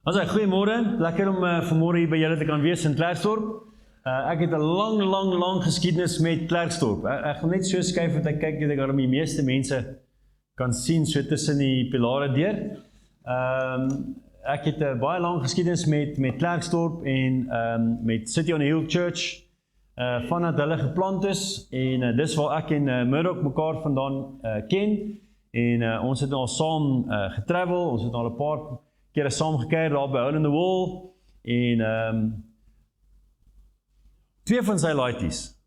Also, goeiemôre, lekker om vanmôre hier by julle te kan wees in Klerksdorp. Ek het 'n lang geskiedenis met Klerksdorp. Ek gaan net so skuif dat ek kyk dat ek daar die meeste mense kan sien so tussen die pilare deur. Ek het 'n baie lang geskiedenis met Klerksdorp en met City on a Hill Church vandat hulle geplant is en dis waar ek en Murdoch mekaar vandaan ken en ons het al saam getravel, ons het al 'n paar kere saam gekuier daar by Hole in the Wall en twee van sy laities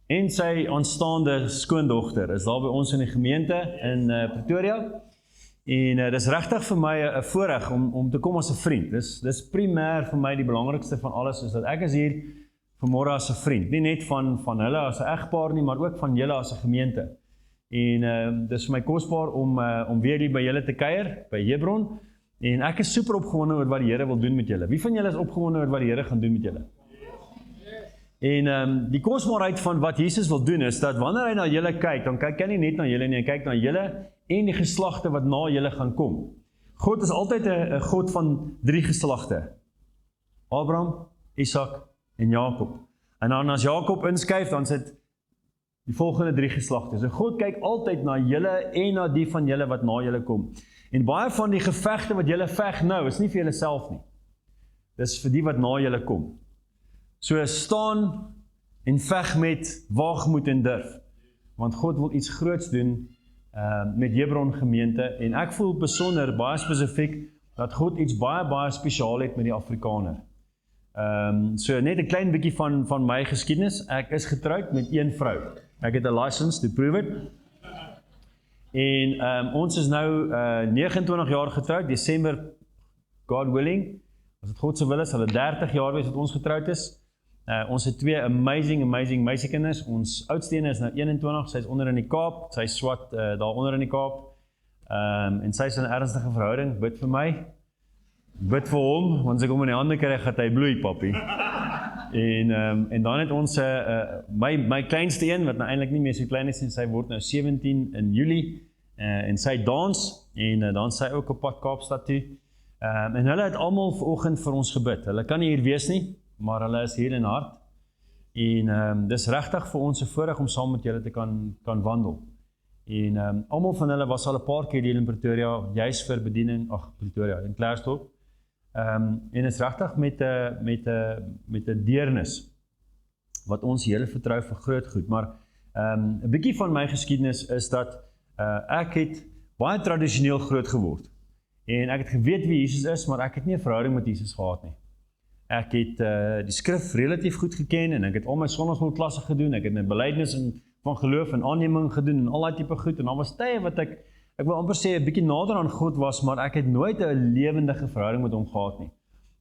en sy aanstaande skoondogter is daar by ons in die gemeente in Pretoria en dis regtig vir my 'n voorreg om te kom as 'n vriend. Dis primêr vir my die belangrikste van alles is dat ek is hier vanmôre as 'n vriend, nie net van hulle as 'n egpaar nie, maar ook van julle as 'n gemeente. En dis vir my kosbaar om weer hier by julle te kuier by Hebron. En ek is super opgewonde oor wat die Here wil doen met julle. Wie van julle is opgewonde oor wat die Here gaan doen met julle? En die kosbaarheid van wat Jesus wil doen is dat wanneer hy na julle kyk, dan kyk hy nie net na julle nie, hy kyk na julle en die geslagte wat na julle gaan kom. God is altyd 'n God van 3 geslagte. Abraham, Isak en Jakob. En dan as Jakob inskuif, dan sit die volgende 3 geslagte. So God kyk altyd na julle en na die van julle wat na julle kom. En baie van die gevegte wat julle veg nou, is nie vir julle self nie. Dis vir die wat na julle kom. So staan en veg met waagmoed en durf. Want God wil iets groots doen met Hebron gemeente. En ek voel besonder, baie spesifiek, dat God iets baie spesiaal het met die Afrikaner. So net 'n klein bietjie van my geskiedenis. Ek is getroud met 1 vrou. Ek het 'n license to prove it. En ons is nou 29 jaar getroud, Desember, God willing, as dit God se wil is, sal dit 30 jaar wees dat ons getroud is. Ons het 2 amazing meisiekinders. Ons oudste een is nou 21, sy is onder in die Kaap, sy swat daar onder in die Kaap. En sy is in 'n ernstige verhouding, bid vir my, bid vir hom, want as ek hom in die hande kry, gaan hy bloei, papi. En dan het ons my kleinste een, wat nou eintlik nie meer so klein is nie, sy word nou 17 in Julie, en sy dans, en dan sy ook op pad Kaapstad toe. En hulle het almal vanoggend vir ons gebid. Hulle kan nie hier wees nie, maar hulle is hier in hart. En dis regtig vir ons 'n voorreg om saam met julle te kan wandel. En almal van hulle was al 'n paar keer hier in Pretoria, juis vir bediening, Pretoria, in Klerksdorp. En is regtig met 'n deernis wat ons Here vertrou vir groot goed. Maar 'n bietjie van my geskiedenis is dat ek het baie tradisioneel groot geword. En ek het geweet wie Jesus is, maar ek het nie 'n verhouding met Jesus gehad nie. Ek het die skrif relatief goed geken en ek het al my sonnaarskoolklasse gedoen. Ek het 'n belydenis van geloof en aanneming gedoen en al daai tipe goed. En daar was tye wat ek wil amper sê 'n bietjie nader aan God was, maar ek het nooit 'n lewendige verhouding met hom gehad nie.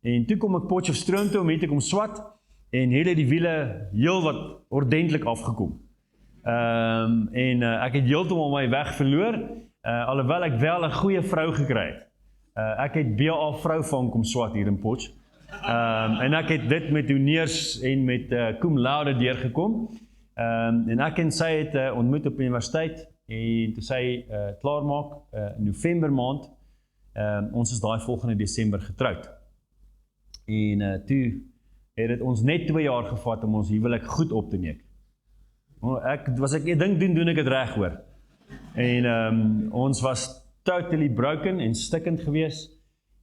En toe kom ek Potchefstroom toe om hier te kom swat en het die wiele heel wat ordentlik afgekom. Ek het heeltemal my weg verloor, alhoewel ek wel 'n goeie vrou gekry het. Ek het BA vrouvang kom swat hier in Potch. En ek het dit met honeurs en met cum laude deurgekom. En ek en sy het ontmoet op universiteit en toe sy klaarmaak in November maand, ons is daai volgende Desember getroud. En toe het dit ons net 2 jaar gevat om ons huwelik goed op te neek. Ek dink doen ek dit reg hoor. En ons was totally broken en stikkend gewees.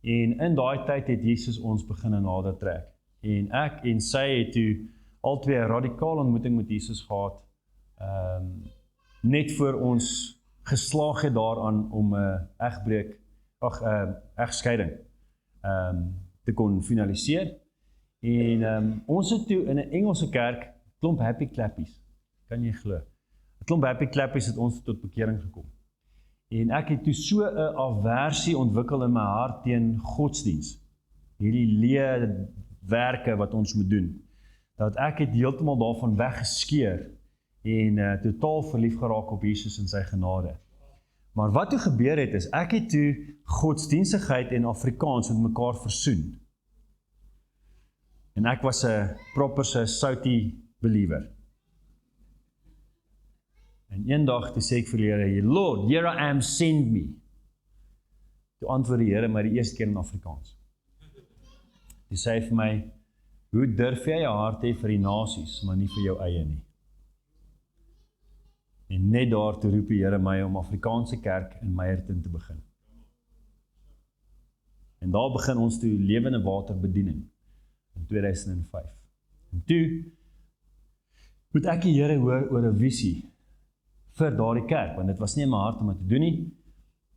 En in daai tyd het Jesus ons begin nader trek. En ek en sy het toe albei 'n radikale ontmoeting met Jesus gehad. Net voor ons geslaag het daaraan om 'n egskeiding te kon finaliseer. En ons het toe in 'n Engelse kerk klomp happy clappies. Kan jy glo? 'n Klomp happy clappies het ons tot bekering gekom. En ek het toe so 'n aversie ontwikkel in my hart teen godsdiens. Hierdie leë werke wat ons moet doen. Dat ek het heeltemal daarvan weggeskeer en totaal verlief geraak op Jesus en sy genade. Maar wat toe gebeur het is, ek het toe godsdienstigheid en Afrikaans met mekaar versoen. En ek was 'n proper souty believer. En eendag toe sê ek vir die Here, Lord, here I am, send me. Toe antwoord die Here my die eerste keer in Afrikaans. Toe sê hy vir my, hoe durf jy jou hart hê vir die nasies, maar nie vir jou eie nie? En net daar toe roep die Here my om Afrikaanse kerk in Meyerton te begin. En daar begin ons toe lewende water bediening in 2005. En toe moet ek die Here hoor oor 'n visie vir daardie kerk, want dit was nie in my hart om dit te doen nie.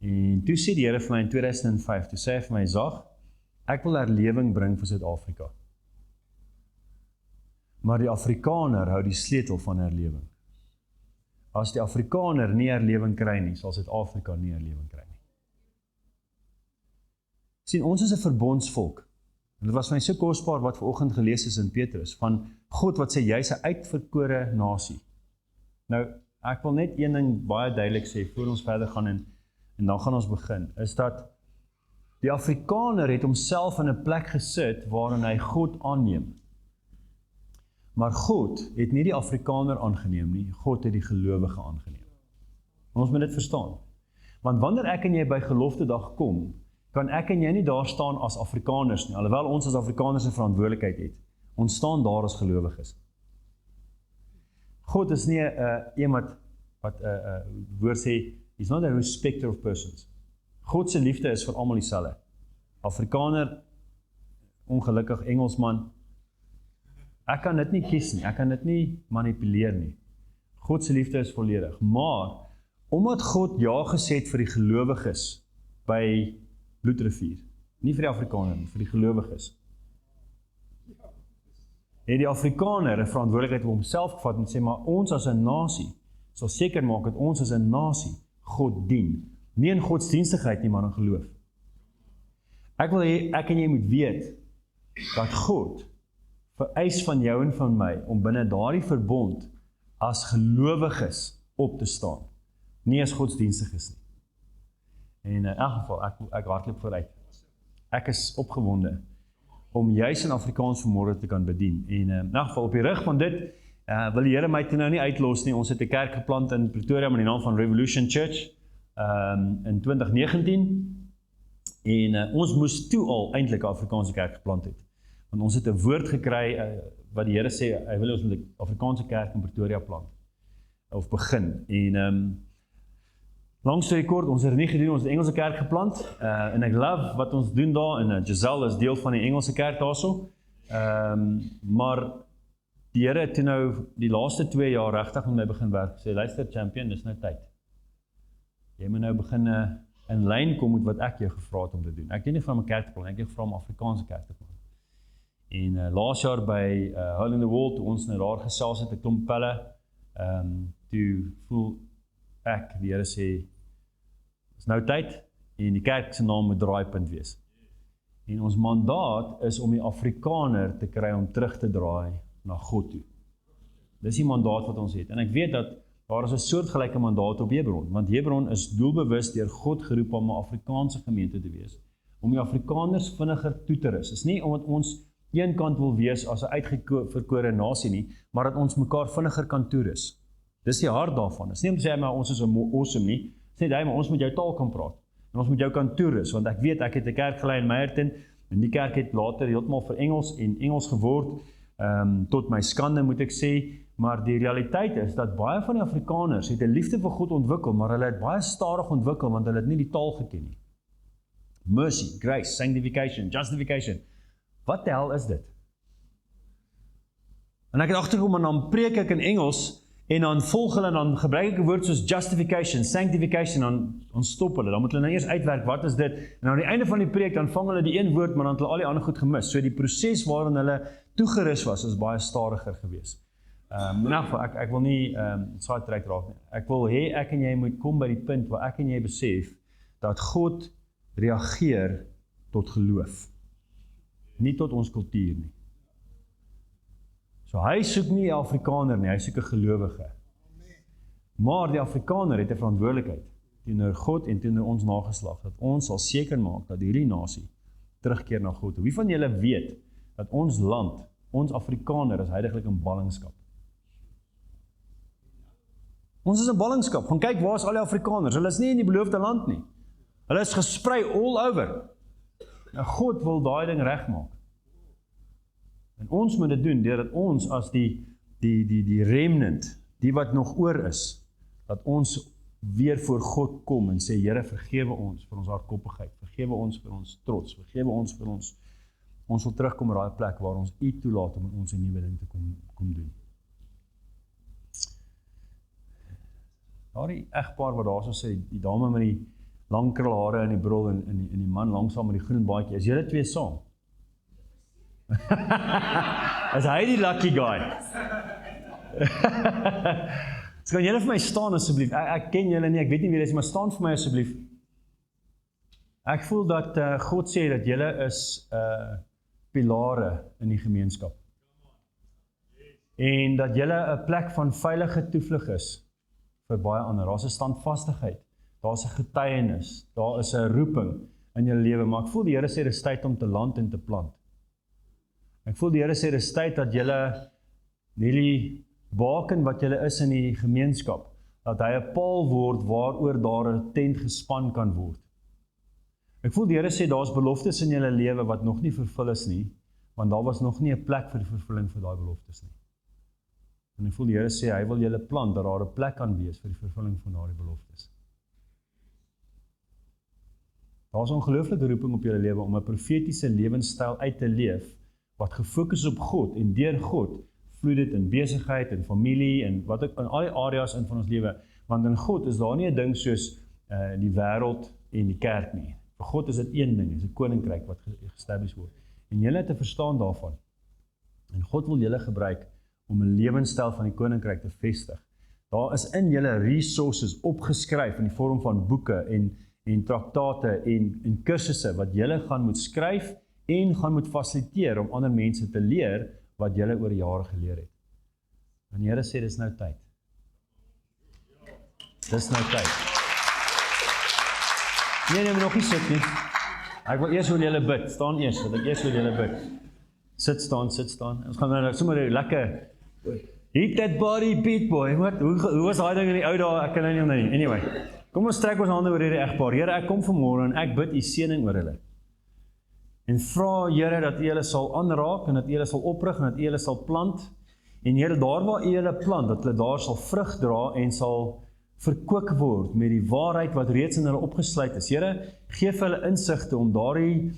En toe sê die Here vir my in 2005, toe sê hy vir my, Zag, ek wil herlewing bring vir Suid-Afrika. Maar die Afrikaner hou die sleutel van herlewing. As die Afrikaner nie herlewing kry nie, sal Suid-Afrika nie herlewing kry nie. Sien, ons is 'n verbondsvolk. En dit was vir my so kosbaar wat vanoggend gelees is in Petrus, van God wat sê, jy's 'n uitverkore nasie. Nou, ek wil net een ding baie duidelik sê, voor ons verder gaan en dan gaan ons begin, is dat die Afrikaner het homself in 'n plek gesit waarin hy God aanneem. Maar God het nie die Afrikaner aangeneem nie, God het die gelowige aangeneem. Ons moet dit verstaan. Want wanneer ek en jy by gelofte dag kom, kan ek en jy nie daar staan as Afrikaners nie, alhoewel ons as Afrikaners 'n verantwoordelikheid het. Ons staan daar as gelowiges. God is nie iemand wat woord sê, he's not a respecter of persons. God se liefde is vir almal dieselfde. Afrikaner, ongelukkig Engelsman, ek kan dit nie kies nie, ek kan dit nie manipuleer nie. God se liefde is volledig, maar omdat God ja gesê het vir die gelowiges by Bloedrivier, nie vir die Afrikaner nie, vir die gelowiges, het die Afrikaner 'n verantwoordelikheid op homself gevat en sê, maar ons as 'n nasie sal seker maak dat ons as 'n nasie God dien, nie in godsdienstigheid nie, maar in geloof. Ek wil hê ek en jy moet weet dat God vereis van jou en van my om binne daardie verbond as gelowiges op te staan, nie as godsdienstiges nie. En in elk geval, ek hardloop vooruit. Ek is opgewonde om juis in Afrikaans vanmôre te kan bedien. En in elk geval, op die rug van dit, wil die Here my toe nou nie uitlos nie. Ons het 'n kerk geplant in Pretoria met die naam van Revolution Church in 2019. En ons moes toe al eintlik 'n Afrikaanse kerk geplant het. Want ons het 'n woord gekry wat die Here sê, hy wil ons met 'n Afrikaanse kerk in Pretoria plant. Of begin. En lang storie kort, ons het dit nie gedoen, ons het 'n Engelse kerk geplant. En ek love wat ons doen daar. En Giselle is deel van die Engelse kerk daarso. Maar die Here het toe nou die laaste 2 jaar regtig met my begin werk. Sê, luister champion, dis nou tyd. Jy moet nou begin in lyn kom met wat ek jou gevra het om te doen. Ek het nie van 'n kerk te plan, ek het gevra om Afrikaanse kerk te plan. En laas jaar by Hole in the Wall, toe ons nou daar gesels het, 'n klomp pelle, toe voel ek, die Here sê, is nou tyd, en die kerk se naam moet Draaipunt wees. En ons mandaat is om die Afrikaner te kry om terug te draai na God toe. Dis die mandaat wat ons het. En ek weet dat daar is 'n soortgelyke mandaat op Hebron, want Hebron is doelbewus deur God geroep om 'n Afrikaanse gemeente te wees, om die Afrikaners vinniger toe te rus. Is nie omdat ons een kant wil wees as 'n uitverkore nasie nie, maar dat ons mekaar vinniger kan toerus. Dis die hart daarvan. Dis nie om te sê, maar ons is awesome nie. Dis net, maar ons moet jou taal kan praat. En ons moet jou kan toerus, want ek weet, ek het 'n kerk gelei in Meyerton, en die kerk het later heeltemal vir Engels geword, tot my skande moet ek sê, maar die realiteit is, dat baie van die Afrikaners het 'n liefde vir God ontwikkel, maar hulle het baie stadig ontwikkel, want hulle het nie die taal geken nie. Mercy, grace, sanctification, justification. Wat die hel is dit? En ek het agtergekom, en dan preek ek in Engels, en dan volg hulle, en dan gebruik ek 'n woord soos justification, sanctification, dan stop hulle, dan moet hulle nou eers uitwerk, wat is dit? En aan die einde van die preek, dan vang hulle die een woord, maar dan het hulle al die ander goed gemis. So die proses waarin hulle toegerus was, is baie stadiger gewees. In elk geval, ek wil nie sidetrack raak nie. Ek wil hê ek en jy moet kom by die punt waar ek en jy besef dat God reageer tot geloof, nie tot ons kultuur nie. So hy soek nie 'n Afrikaner nie, hy soek 'n gelowige. Maar die Afrikaner het 'n verantwoordelikheid teenoor God en teenoor ons nageslag, dat ons sal seker maak dat hierdie nasie terugkeer na God. Wie van julle weet dat ons land, ons Afrikaner is heiliglik in ballingskap? Ons is in ballingskap. Gaan kyk, waar is al die Afrikaners? Hulle is nie in die beloofde land nie. Hulle is gesprei all over. Nou God wil daai ding regmaak. En ons moet dit doen, deurdat ons as die remnant, die wat nog oor is, dat ons weer voor God kom en sê, Here, vergewe ons vir ons hardkoppigheid, vergewe ons vir ons trots, vergewe ons vir ons wil terugkom op daai plek waar ons U toelaat om in ons 'n nuwe ding te kom doen. Daardie egpaar wat daar so sê, die dame met die lang krulhare en die bril en die man langsaam met die groen baadjie, is julle twee saam? Is hy die lucky guy? So kan julle vir my staan asseblief? Ek ken julle nie, ek weet nie wie julle is, maar staan vir my asseblief. Ek voel dat God sê dat julle is pilare in die gemeenskap. En dat julle 'n plek van veilige toevlug is vir baie ander. Daar's 'n standvastigheid, daar's 'n getuienis, daar is 'n roeping in julle lewe, maar ek voel die Here sê dis tyd om te land en te plant. Ek voel die Here sê dis tyd dat julle hierdie baken wat julle is in die gemeenskap, dat hy 'n paal word waaroor daar 'n tent gespan kan word. Ek voel die Here sê daar's beloftes in julle lewe wat nog nie vervul is nie, want daar was nog nie 'n plek vir die vervulling vir daai beloftes nie. En ek voel die Here sê hy wil julle plant dat daar 'n plek kan wees vir die vervulling van daardie beloftes. Daar's 'n ongelooflike roeping op julle lewe om 'n profetiese lewenstyl uit te leef wat gefokus op God en deur God vloei dit in besigheid en familie en wat ook in al die areas in van ons lewe, want in God is daar nie 'n ding soos die wêreld en die kerk nie. Vir God is dit een ding, is 'n koninkryk wat geestablish word. En julle het te verstaan daarvan. En God wil julle gebruik om 'n lewenstyl van die koninkryk te vestig. Daar is in julle resources opgeskryf in die vorm van boeke en traktate en kursusse wat julle gaan moet skryf en gaan moet fasiliteer om ander mense te leer wat julle oor jare geleer het. En die Here sê dis nou tyd. Dis nou tyd. Nee, nog nie sit nie. Ek wil eers oor julle bid. Staan eers, dat ek eers oor julle bid. Sit staan. Ons gaan nou sommer lekker hit that body beat boy. Wat? Hoe was daai ding in die ou dae? Ek kan nou nie. Anyway, kom ons trek ons hande oor hierdie egpaar. Here, ek kom vanmôre en ek bid U seëning oor hulle. En vra Here dat U hulle sal aanraak en dat U hulle sal oprig en dat U hulle sal plant. En Here, daar waar U hulle plant, dat hulle daar sal vrug dra en sal verkoop word met die waarheid wat reeds in hulle opgesluit is. Here, gee vir hulle insigte om daardie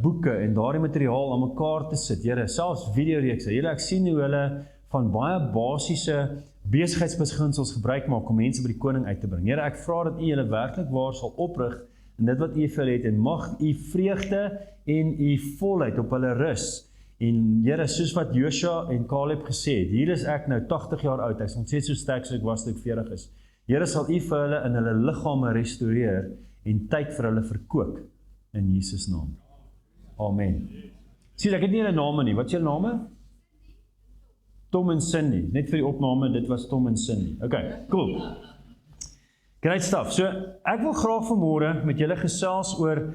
boeke en daardie materiaal aan mekaar te sit. Here, selfs videoreekse. Here, ek sien hoe hulle van baie basiese besigheidsbeginsels gebruik maak om mense by die koning uit te bring. Here, ek vra dat U hulle werklik waar sal oprig en dit wat U vir hulle het en mag U vreugde en U volheid op hulle rus. En Here, soos wat Joshua en Caleb gesê het, hier is ek nou 80 jaar oud, ek is nog steeds so sterk soos ek was toe ek 40 is. Here, sal U vir hulle in hulle liggame restoreer en tyd vir hulle verkoop in Jesus naam. Amen. Sien, ek het nie hulle name nie. Wat is julle name? Tom en Cindy. Net vir die opname, dit was Tom en Cindy. Okay, cool. Great stuff. So, ek wil graag vanmôre met julle gesels oor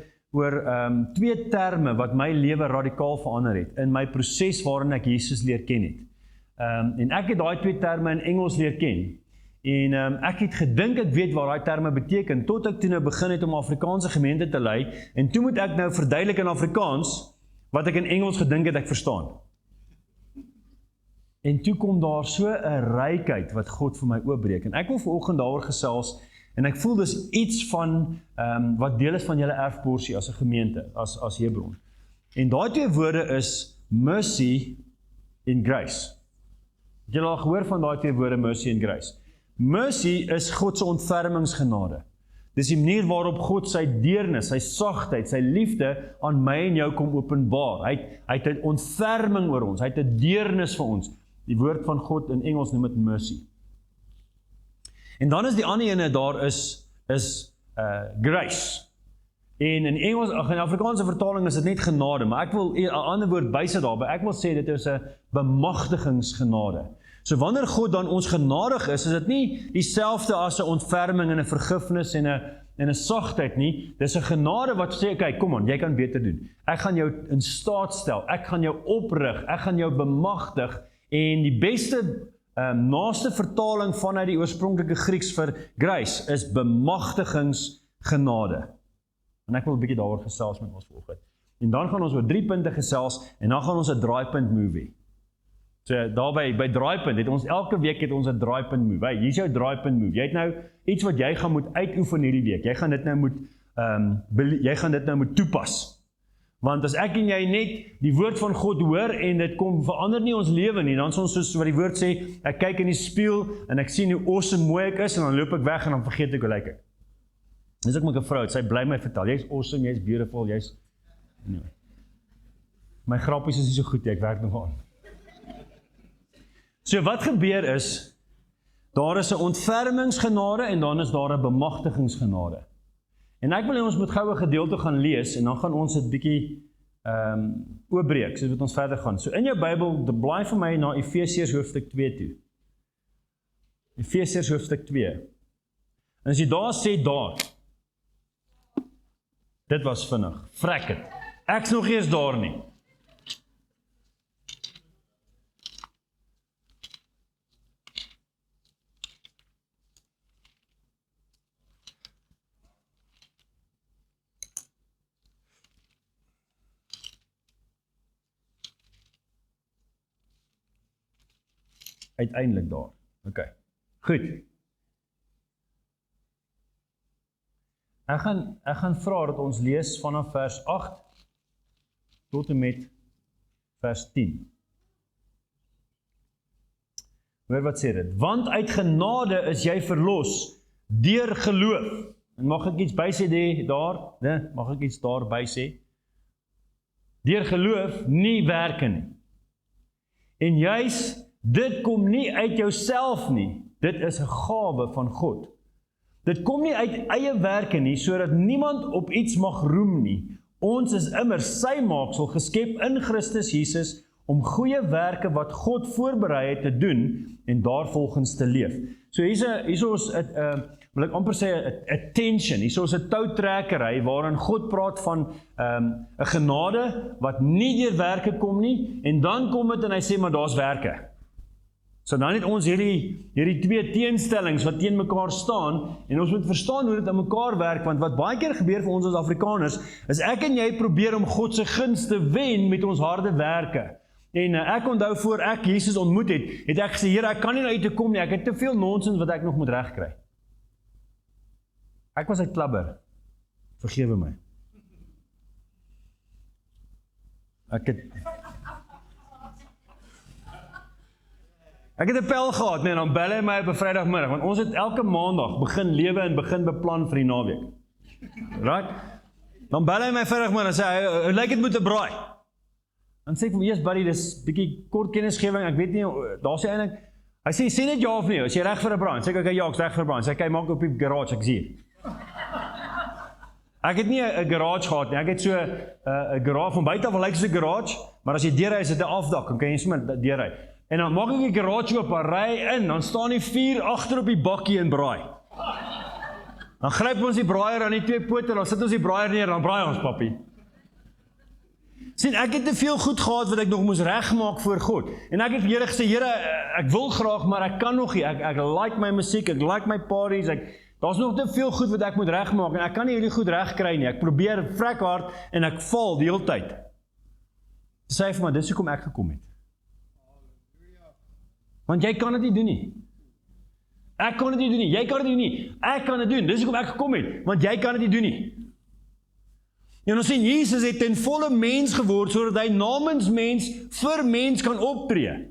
twee terme wat my lewe radikaal verander het in my proses waarin ek Jesus leer ken het. En ek het daai twee terme in Engels leer ken. En ek het gedink ek weet wat daai terme beteken, tot ek toe nou begin het om Afrikaanse gemeente te lei, en toe moet ek nou verduidelik in Afrikaans, wat ek in Engels gedink het ek verstaan. En toe kom daar so 'n rykheid wat God vir my oopbreek, en ek wil vanoggend daaroor gesels, en ek voel dis iets van, wat deel is van julle erfporsie as 'n gemeente, as Hebron. En daai twee woorde is mercy en grace. Het julle al gehoor van daai twee woorde, mercy en grace? Mercy is God se ontfermingsgenade. Dis die manier waarop God sy deernis, sy sagtheid, sy liefde aan my en jou kom openbaar. Hy het 'n ontferming oor ons, hy het 'n deernis vir ons. Die woord van God in Engels noem dit mercy. En dan is die ander ene daar is grace. En in Engels, in Afrikaanse vertaling is dit net genade, maar ek wil 'n ander woord bysit daarby. Ek wil sê dit is 'n bemagtigingsgenade. So wanneer God dan ons genadig is dit nie dieselfde as 'n ontferming en 'n vergifnis en 'n sagtheid nie. Dis 'n genade wat sê, okay, kom aan, jy kan beter doen. Ek gaan jou in staat stel, ek gaan jou oprig, ek gaan jou bemagtig, en die beste naaste vertaling vanuit die oorspronklike Grieks vir grace is bemagtigingsgenade. En ek wil 'n bietjie daaroor gesels met ons vanoggend. En dan gaan ons oor 3 punte gesels, en dan gaan ons 'n draaipunt movie. So daarby, by draaipunt, elke week het ons 'n draaipunt move. Hier is jou draaipunt move. Jy het nou iets wat jy gaan moet uitoefen hierdie week. Jy gaan dit nou moet toepas. Want as ek en jy net die woord van God hoor en dit verander nie ons lewe nie, dan is ons soos wat die woord sê, ek kyk in die spieël en ek sien hoe awesome mooi ek is en dan loop ek weg en dan vergeet ek hoe lyk ek. Dis ook met 'n vrou, sy bly my vertel, jy's awesome, jy's beautiful, jy's anyway. My grappies is nie so goed, ek werk nog aan. So wat gebeur is, daar is 'n ontfermingsgenade en dan is daar 'n bemagtigingsgenade. En ek wil hê ons moet gou 'n gedeelte gaan lees en dan gaan ons dit bietjie oopbreek soos wat ons verder gaan. So in jou Bybel, blaai vir my na Efesiërs hoofstuk 2 toe. Efesiërs hoofstuk 2. En as jy daar sê daar, dit was vinnig, vrek het. Ek's nog eers daar nie. Uiteindelik daar. OK. Goed. Ek gaan vra dat ons lees vanaf vers 8 tot en met vers 10. Hoor wat sê dit? Want uit genade is jy verlos deur geloof. En mag ek iets by sê daar? Nee, mag ek iets daar by sê? Deur geloof, nie werke nie. En juis dit kom nie uit jouself nie, dit is 'n gawe van God. Dit kom nie uit eie werke nie, sodat niemand op iets mag roem nie. Ons is immers sy maaksel, geskep in Christus Jesus, om goeie werke wat God voorberei het te doen, en daarvolgens te leef. So hier is ons, wil ek amper sê, 'n tension, hier is ons 'n toutrekkery, waarin God praat van 'n genade, wat nie deur werke kom nie, en dan kom dit en hy sê, maar daar's werke. So dan het ons hierdie 2 teenstellings wat teen mekaar staan, en ons moet verstaan hoe dit aan mekaar werk, want wat baie keer gebeur vir ons as Afrikaners, is ek en jy probeer om God se guns te wen met ons harde werke. En ek onthou voor ek Jesus ontmoet het ek gesê, Here, ek kan nie na U toe kom nie, ek het te veel nonsens wat ek nog moet regkry. Ek was 'n klabber, vergewe my. Ek het 'n pel gehad, en dan bel hy my op 'n Vrydagmiddag, want ons het elke maandag begin lewe en begin beplan vir die naweek. Right? Dan bel hy my Vrydagmiddag en sê hy, hoe lyk dit met 'n braai? Dan sê ek vir eers, buddy, dis bietjie kort kennisgewing, ek weet nie, daar sê eintlik, hy sê net ja of nee, is jy reg vir 'n braai? Sê ek, okay, ja, ek's reg vir 'n braai. Sê ek, maak op die garage, ek sien. Ek het nie 'n garage gehad nie, ek het so 'n garage, van buite af lyk soos 'n garage, maar as jy deurry, is dit 'n afdak, dan kan jy sommer deurry. En dan maak ek die garage oop, ry in, dan staan die 4 agter op die bakkie en braai. Dan gryp ons die braaier aan die 2 pote, dan sit ons die braaier neer, dan braai ons, papi. Sien, ek het te veel goed gehad wat ek nog moes regmaak voor God. En ek het vir Here gesê, Here, ek wil graag, maar ek kan nog nie. Ek like my musiek, ek like my parties, daar's nog te veel goed wat ek moet regmaak, en ek kan nie hierdie goed regkry nie. Ek probeer vrek hard, en ek val die hele tyd. Sê hy vir my, dis hoekom ek gekom het. Want jy kan dit nie doen nie. Ek kan dit nie doen nie, jy kan dit nie doen nie. Ek kan dit doen, dis hoekom ek gekom het, want jy kan dit nie doen nie. En ons sien, Jesus het ten volle mens geword, sodat hy namens mens, vir mens kan optree.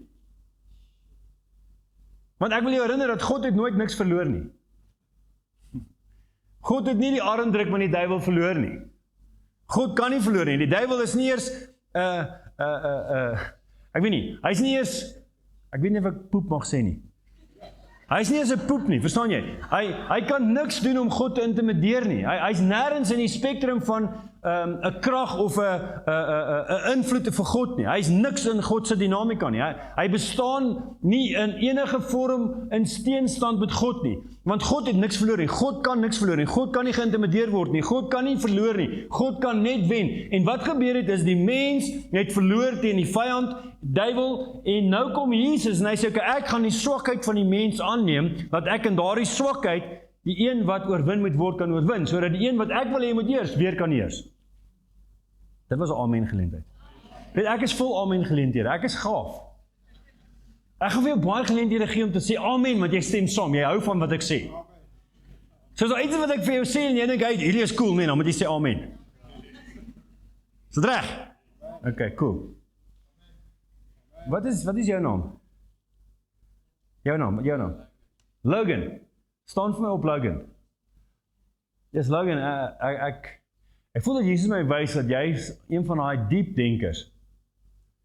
Want ek wil jou herinner, dat God het nooit niks verloor nie. God het nie die armdruk van die duiwel verloor nie. God kan nie verloor nie, die duiwel is nie eers, ek weet nie, hy is nie eers, ek weet nie of ek poep mag sê nie. Hy is nie eens 'n poep nie, verstaan jy? Hy kan niks doen om God te intimideer nie. Hy's nêrens in die spektrum van 'n krag of 'n invloed vir God nie. Hy's niks in God se dinamika nie. Hy bestaan nie in enige vorm in teenstand met God nie. Want God het niks verloor nie. God kan niks verloor nie. God kan nie geïntimideer word nie. God kan nie verloor nie. God kan net wen. En wat gebeur het is die mens het verloor teen die vyand, duiwel, en nou kom Jesus en hy sê, ek gaan die swakheid van die mens aanneem, dat ek in daardie swakheid die een wat oorwin moet word, kan oorwin, sodat die een wat ek wil hê moet eers, weer kan eers. Dit was 'n amen geleentheid. Weet, ek is vol amen geleenthede, ek is gaaf. Ek gaan vir jou baie geleenthede gee om te sê amen, want jy stem saam, jy hou van wat ek sê. So as iets wat ek vir jou sê, en jy dink, hierdie is cool, dan moet jy sê amen. Is dit reg? Okay, cool. Wat is jou naam? Jou naam. Logan. Staan vir my op, Logan. Yes, Logan, ek voel dat Jesus my wys dat jy is een van daai diep denkers.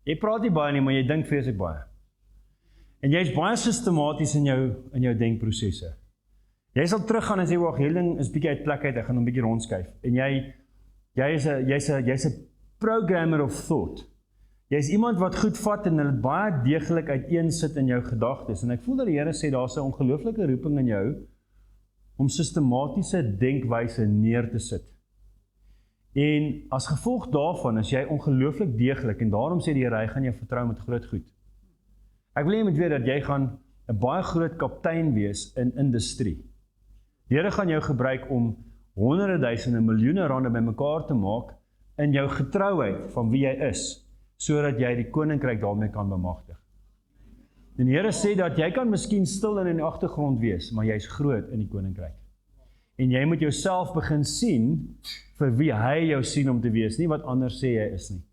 Jy praat nie baie nie, maar jy dink vreeslik baie. En jy is baie systematies in jou denkprosesse. Jy sal teruggaan en sê, wag, hierdie ding is bietjie uit plek uit, ek gaan hom bietjie rondskuif. En jy's 'n programmer of thought. Jy is iemand wat goed vat en dit baie deeglik uiteensit in jou gedagtes. En ek voel dat die Here sê daar's 'n ongelooflike roeping in jou om sistematiese denkwyse neer te sit. En as gevolg daarvan is jy ongelooflik deeglik en daarom sê die Here, hy gaan jou vertrou met groot goed. Ek wil jy moet weet dat jy gaan 'n baie groot kaptein wees in industrie. Die Here gaan jou gebruik om honderde duisende, miljoene rande bymekaar te maak in jou getrouheid van wie jy is, sodat jy die koninkryk daarmee kan bemagtig. En die Here sê dat jy kan miskien stil in die agtergrond wees, maar jy's groot in die koninkryk. En jy moet jouself begin sien vir wie hy jou sien om te wees, nie wat ander sê jy is nie.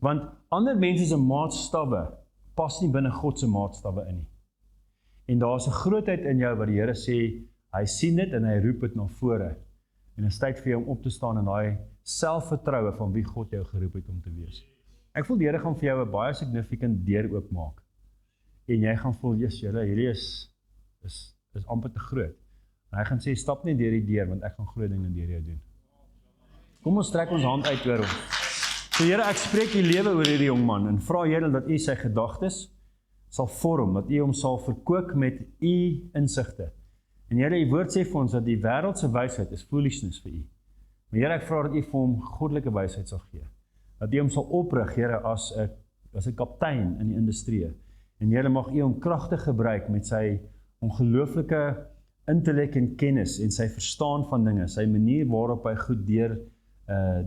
Want ander mense se maatstawwe pas nie binne God se maatstawwe in nie. En daar's 'n grootheid in jou wat die Here sê, hy sien dit en hy roep dit na vore. En dit is tyd vir jou om op te staan in daai selfvertroue van wie God jou geroep het om te wees. Ek voel die Here gaan vir jou 'n baie significant deur oopmaak. En jy gaan voel, hierdie is amper te groot. En hy gaan sê, stap nie deur die deur, want ek gaan groot dinge deur jou doen. Kom ons trek ons hand uit oor hom. So Here, ek spreek die lewe oor hierdie jong man, en vra Here dat u sy gedagtes sal vorm, dat u hom sal verkoop met u insigte. En Here, u woord sê vir ons dat die wêreldse wysheid is foolishness vir u. Maar Here, ek vra dat u vir hom goddelike wysheid sal gee. Dat u hom sal oprig, Here, as 'n kaptein in die industrie. En Here, mag u hom kragtig gebruik met sy ongelooflike intellek en kennis en sy verstaan van dinge, sy manier waarop hy goed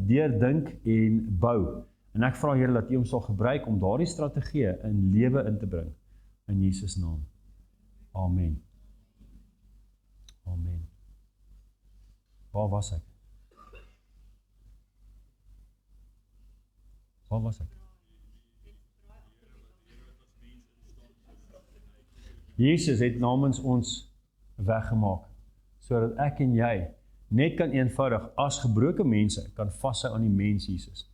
deurdink en bou. En ek vra Here dat u hom sal gebruik om daardie strategieë in lewe in te bring. In Jesus naam. Amen. Amen. Waar was ek? Jesus het namens ons weggemaak, sodat ek en jy net kan eenvoudig as gebroke mense kan vashou aan die mens Jesus.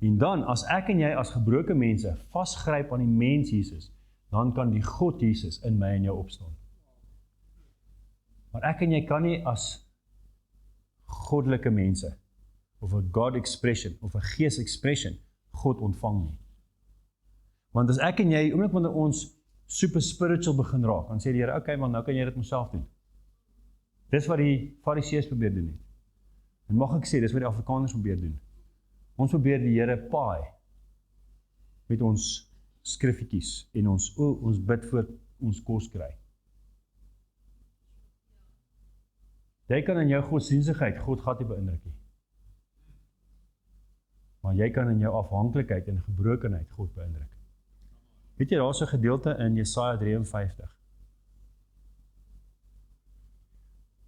En dan, as ek en jy as gebroke mense vasgryp aan die mens Jesus, dan kan die God Jesus in my en jou opstaan. Maar ek en jy kan nie as goddelike mense, of 'n God expression, of 'n gees expression, God ontvang nie. Want as ek en jy, oomblik wanneer ons super spiritual begin raak, dan sê die Here, okay, want nou kan jy dit myself doen. Dis wat die Fariseërs probeer doen het. En mag ek sê, dis wat die Afrikaners probeer doen. Ons probeer die Here paai met ons skriffietjies en ons bid voor ons kos kry. Jy kan in jou godsdienstigheid God gaan nie beïndruk nie. Maar jy kan in jou afhanklikheid en gebrokenheid God beïndruk. Weet jy, daar is 'n gedeelte in Jesaja 53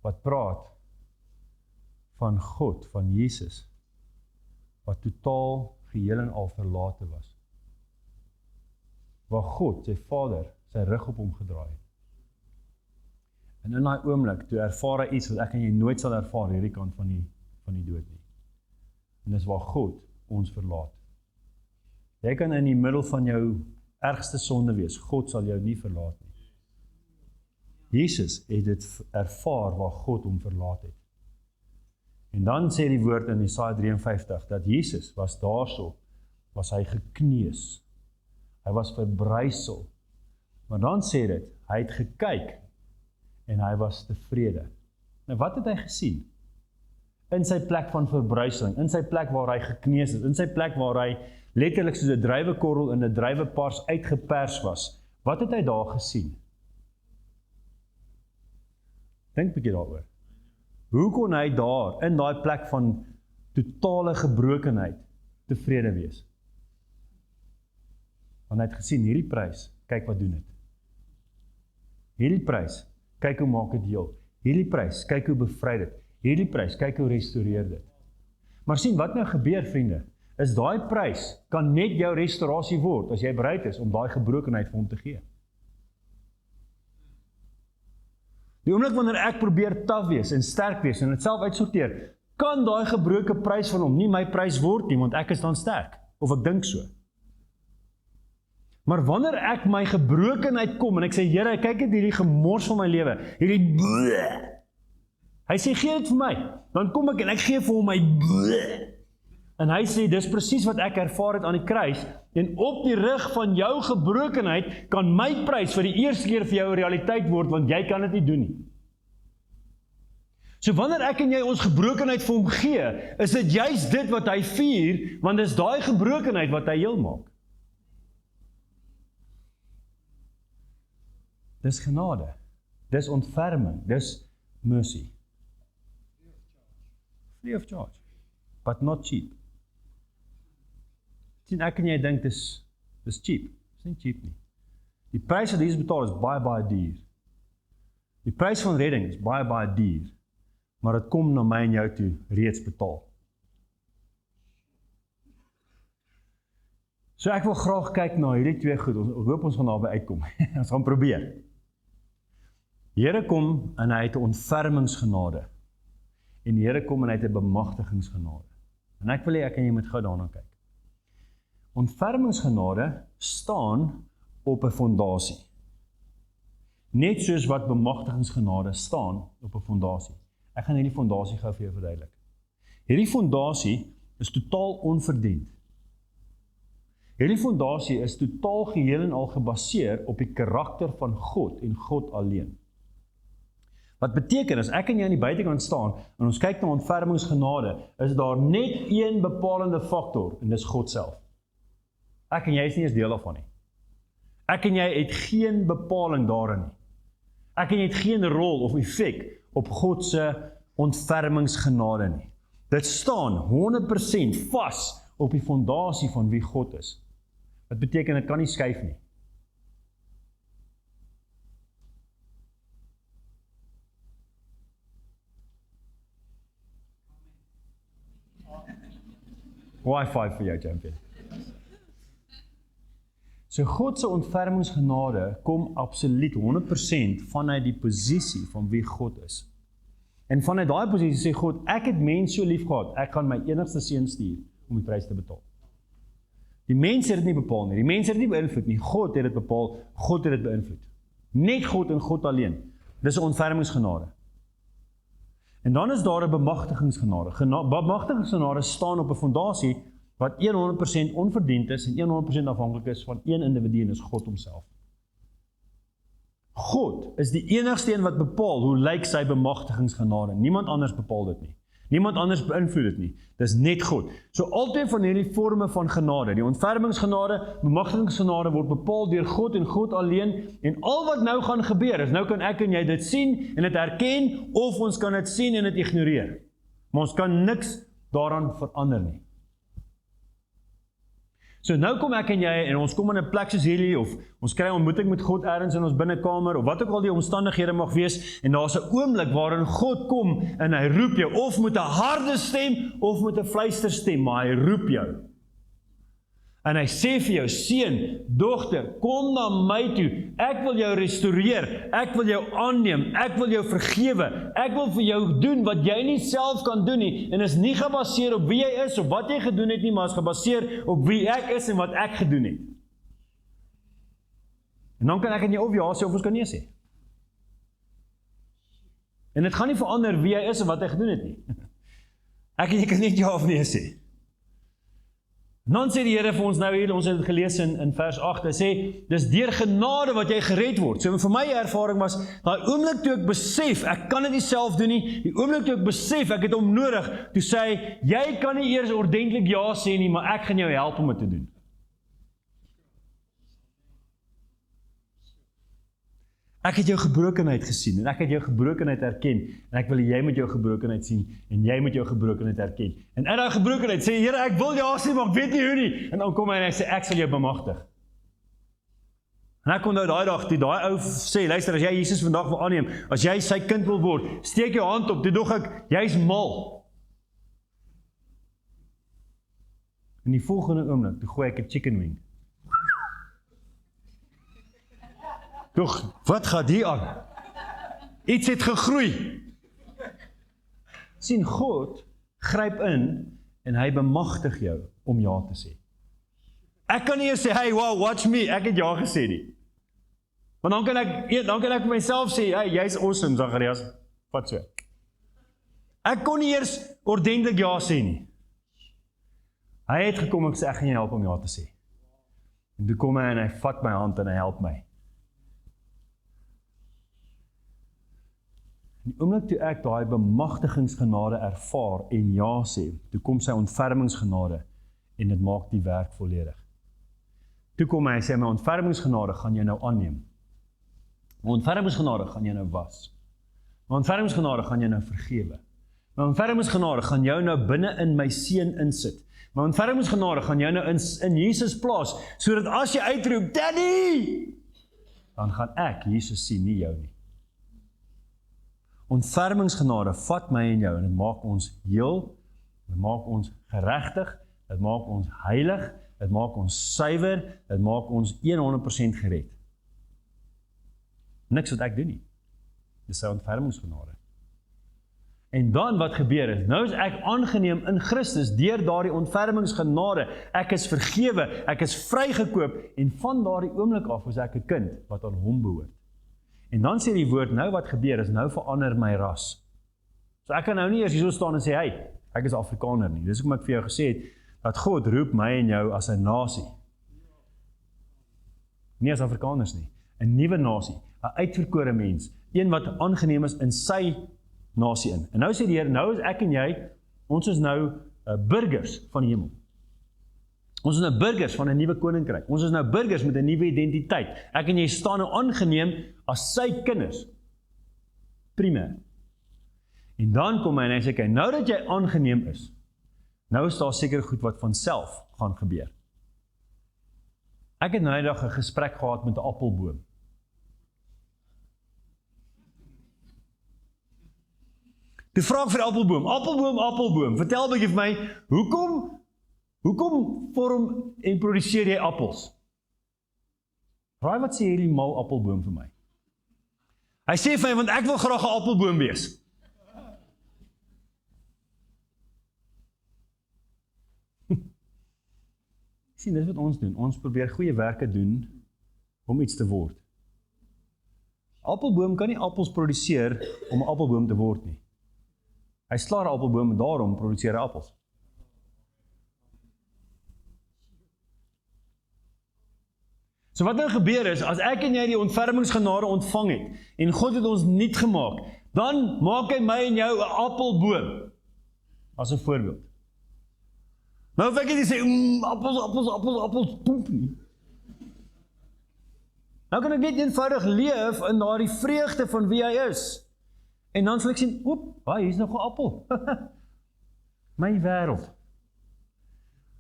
wat praat van God, van Jesus, wat totaal geheel en al verlate was. Waar God, sy Vader, sy rug op hom gedraai het. En in daai oomblik, toe ervaar hy iets wat ek en jy nooit sal ervaar hierdie kant van die dood nie. En dis waar God ons verlaat. Jy kan in die middel van jou ergste sonde wees, God sal jou nie verlaat nie. Jesus het dit ervaar waar God hom verlaat het. En dan sê die woord in Jesaja 53, dat Jesus was daarso, was hy gekneus, hy was verbrysel, maar dan sê dit, hy het gekyk, en hy was tevrede. Nou wat het hy gesien? In sy plek van verbruiseling, in sy plek waar hy gekneus is, in sy plek waar hy letterlik soos 'n druiwekorrel in 'n druiwepars uitgepers was, wat het hy daar gesien? Dink 'n bietjie daaroor. Hoe kon hy daar, in daai plek van totale gebrokenheid, tevrede wees? Want hy het gesien, hierdie prys, kyk wat doen dit. Hierdie prys, kyk hoe maak dit heel. Hierdie prys, kyk hoe bevry dit. Hierdie prys, kyk hoe restoreer dit. Maar sien, wat nou gebeur, vriende, is daai prys kan net jou restaurasie word, as jy bereid is om daai gebrokenheid vir hom te gee. Die oomblik wanneer ek probeer taaf wees en sterk wees en dit self uitsorteer, kan daai gebroke prys van hom nie my prys word nie, want ek is dan sterk, of ek dink so. Maar wanneer ek my gebrokenheid kom en ek sê, Here, kyk net hierdie gemors van my lewe, hierdie bleh. Hy sê, gee dit vir my. Dan kom ek en ek gee vir hom my bleh. En hy sê, dis presies wat ek ervaar het aan die kruis, en op die rug van jou gebrokenheid kan my prys vir die eerste keer vir jou realiteit word, want jy kan dit nie doen nie. So wanneer ek en jy ons gebrokenheid vir hom gee, is dit juist dit wat hy vier, want dis daai gebrokenheid wat hy heel maak. Dis genade, dis ontferming, dis mercy. Free of charge, but not cheap. Sien, ek en jy dink dis cheap, dis nie cheap nie. Die prys wat Jesus betaal is baie duur. Die prys van redding is baie duur, maar dit kom na my en jou toe reeds betaal. So ek wil graag kyk na hierdie twee goed, ons hoop ons gaan daarby uitkom, ons gaan probeer. Die Here kom en hy het 'n ontfermingsgenade, en die Here kom en hy het 'n bemagtigingsgenade. En ek wil hê ek en jy moet gou daarna kyk. Ontfermingsgenade staan op 'n fondasie. Net soos wat bemagtigingsgenade staan op 'n fondasie. Ek gaan hierdie fondasie gou vir jou verduidelik. Hierdie fondasie is totaal onverdiend. Hierdie fondasie is totaal geheel en al gebaseer op die karakter van God en God alleen. Wat beteken is, ek en jy aan die buitekant staan, en ons kyk na ontfermingsgenade, is daar net een bepalende faktor, en dis God self. Ek en jy is nie eens deel daarvan nie. Ek en jy het geen bepaling daarin nie. Ek en jy het geen rol of effek op God se ontfermingsgenade nie. Dit staan 100% vas op die fondasie van wie God is. Wat beteken, dit kan nie skuif nie. Wi-Fi vir jou, champion. So God se ontfermingsgenade kom absoluut 100% vanuit die posisie van wie God is. En vanuit daai posisie sê God, ek het mens so lief gehad, ek gaan my enigste seun stuur om die prys te betaal. Die mens het dit nie bepaal nie, die mens het dit nie beïnvloed nie, God het dit bepaal, God het dit beïnvloed. Net God en God alleen. Dis 'n ontfermingsgenade. En dan is daar 'n bemagtigingsgenade. Bemagtigingsgenade staan op 'n fondasie wat 100% onverdiend is en 100% afhanklik is van een individu, en is God homself. God is die enigste een wat bepaal hoe lyk sy bemagtigingsgenade. Niemand anders bepaal dit nie. Niemand anders beïnvloed dit nie. Dis net God. So altyd van hierdie forme van genade, die ontfermingsgenade, bemagtigingsgenade word bepaal deur God en God alleen, en al wat nou gaan gebeur is, nou kan ek en jy dit sien en dit erken, of ons kan dit sien en dit ignoreer. Maar ons kan niks daaraan verander nie. So nou kom ek en jy, en ons kom in 'n plek soos hierdie, of ons kry 'n ontmoeting met God ergens in ons binnekamer, of wat ook al die omstandighede mag wees, en daar's 'n oomblik waarin God kom, en hy roep jou, of met 'n harde stem, of met 'n fluisterstem, maar hy roep jou. En hy sê vir jou, seun, dogter, kom na my toe, ek wil jou restoreer, ek wil jou aanneem, ek wil jou vergewe, ek wil vir jou doen wat jy nie self kan doen nie, en is nie gebaseer op wie jy is, of wat jy gedoen het nie, maar is gebaseer op wie ek is en wat ek gedoen het. En dan kan ek en jy of ja sê, of ons kan nee sê. En dit gaan nie verander wie hy is en wat hy gedoen het nie. Ek en jy kan net ja of nee sê. En dan sê die Here vir ons nou hier, ons het het gelees in vers 8, hy sê, dis deur genade wat jy gered word. So vir my ervaring was, daai oomblik toe ek besef, ek kan dit nie self doen nie, die oomblik toe ek besef, ek het hom nodig, toe sê hy, jy kan nie eers ordentlik ja sê nie, maar ek gaan jou help om dit te doen. Ek het jou gebrokenheid gesien, en ek het jou gebrokenheid erken, en ek wil jy met jou gebrokenheid sien, en jy met jou gebrokenheid erken. En in daai gebrokenheid sê, Here, ek wil ja sê, maar ek weet nie hoe nie. En dan kom hy en hy sê, ek sal jou bemagtig. En ek onthou daai dag, toe daai ou sê, luister, as jy Jesus vandag wil aanneem, as jy sy kind wil word, steek jou hand op, toe dog ek, jy's mal. In die volgende oomblik, toe gooi ek 'n chicken wing. Toch, wat gaat hier aan? Iets het gegroei. Sien, God gryp in en hy bemagtig jou om ja te sê. Ek kan nie eers sê, hey, wow, watch me, ek het ja gesê nie. Want dan kan ek vir myself sê, hey, jy's awesome, Zacharias. Wat so? Ek kon nie eers ordentlik ja sê nie. Hy het gekom en gesê, ek gaan jou help om ja te sê. En toe kom hy en hy vat my hand en hy help my. En die oomblik toe ek daai bemagtigingsgenade ervaar en ja sê, toe kom sy ontfermingsgenade en dit maak die werk volledig. Toe kom hy en sê, my ontfermingsgenade gaan jy nou aanneem. My ontfermingsgenade gaan jy nou was. My ontfermingsgenade gaan jy nou vergewe. My ontfermingsgenade gaan jou nou binne in my seun insit. My ontfermingsgenade gaan jou nou in Jesus plaas, sodat as jy uitroep, Daddy, dan gaan ek Jesus sien, nie jou nie. Ontfermingsgenade vat my en jou en dit maak ons heel, dit maak ons geregtig, dit maak ons heilig, dit maak ons suiwer, dit maak ons 100% gered. Niks wat ek doen nie. Dis sy ontfermingsgenade. En dan wat gebeur is, nou is ek aangeneem in Christus deur daardie ontfermingsgenade. Ek is vergewe, ek is vrygekoop en van daardie oomblik af is ek 'n kind wat aan hom behoort. En dan sê die woord, nou wat gebeur is, nou verander my ras. So ek kan nou nie eers hier so staan en sê, hey, ek is Afrikaner nie. Dis hoekom ek vir jou gesê het, dat God roep my en jou as 'n nasie. Nie as Afrikaners nie. 'n Nuwe nasie, 'n uitverkore mens, een wat aangeneem is in sy nasie in. En nou sê die Here, nou is ek en jy, ons is nou burgers van die hemel. Ons is nou burgers van 'n nuwe koninkryk. Ons is nou burgers met 'n nuwe identiteit. Ek en jy staan nou aangeneem as sy kinders. Primêr. En dan kom hy en hy sê, okay, nou dat jy aangeneem is, nou is daar seker goed wat van self gaan gebeur. Ek het nou die dag 'n gesprek gehad met 'n appelboom. Toe vra ek vir appelboom, vertel 'n bietjie vir my, hoekom vorm en produseer jy appels? Raai wat sê hierdie mal appelboom vir my? Hy sê vir my, want ek wil graag 'n appelboom wees. Sien, dis wat ons doen. Ons probeer goeie werke doen om iets te word. Appelboom kan nie appels produseer om 'n appelboom te word nie. Hy slaar 'n appelboom en daarom produseer hy appels. So wat nou gebeur is, as ek en jy die ontfermingsgenade ontvang het, en God het ons nuut gemaak, dan maak hy my en jou 'n appelboom, as 'n voorbeeld. Nou of ek nie sê, appels, poep nie. Nou kan ek net eenvoudig leef in daardie vreugde van wie hy is. En dan sal ek sien, hier is nog 'n appel. My wêreld.